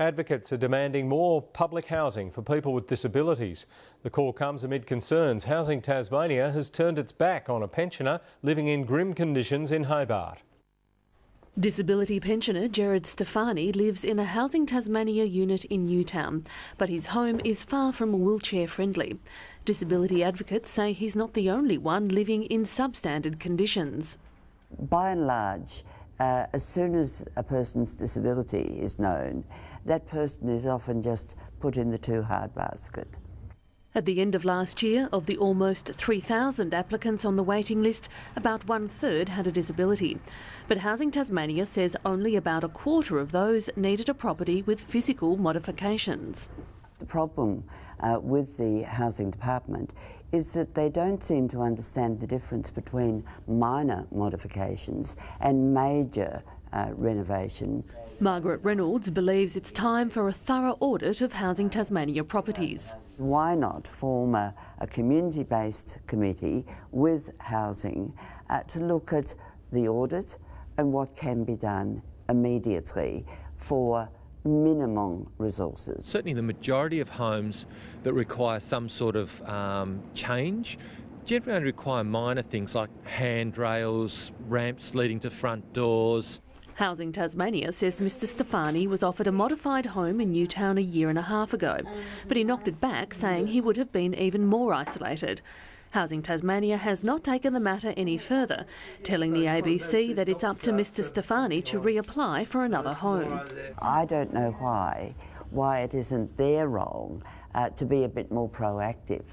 Advocates are demanding more public housing for people with disabilities. The call comes amid concerns Housing Tasmania has turned its back on a pensioner living in grim conditions in Hobart. Disability pensioner Gerard Stefani lives in a Housing Tasmania unit in Newtown, but his home is far from wheelchair friendly. Disability advocates say he's not the only one living in substandard conditions. By and large, as soon as a person's disability is known, that person is often just put in the too hard basket. At the end of last year, of the almost 3,000 applicants on the waiting list, about 1/3 had a disability. But Housing Tasmania says only about a quarter of those needed a property with physical modifications. The problem with the Housing Department is that they don't seem to understand the difference between minor modifications and major renovation. Margaret Reynolds believes it's time for a thorough audit of Housing Tasmania properties. Why not form a community-based committee with housing to look at the audit and what can be done immediately for minimum resources. Certainly the majority of homes that require some sort of change generally only require minor things like handrails, ramps leading to front doors. Housing Tasmania says Mr Stefani was offered a modified home in Newtown a year and a half ago, but he knocked it back, saying he would have been even more isolated. Housing Tasmania has not taken the matter any further, telling the ABC that it's up to Mr Stefani to reapply for another home. I don't know why it isn't their role to be a bit more proactive.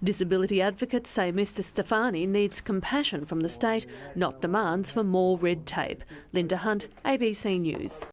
Disability advocates say Mr Stefani needs compassion from the state, not demands for more red tape. Linda Hunt, ABC News.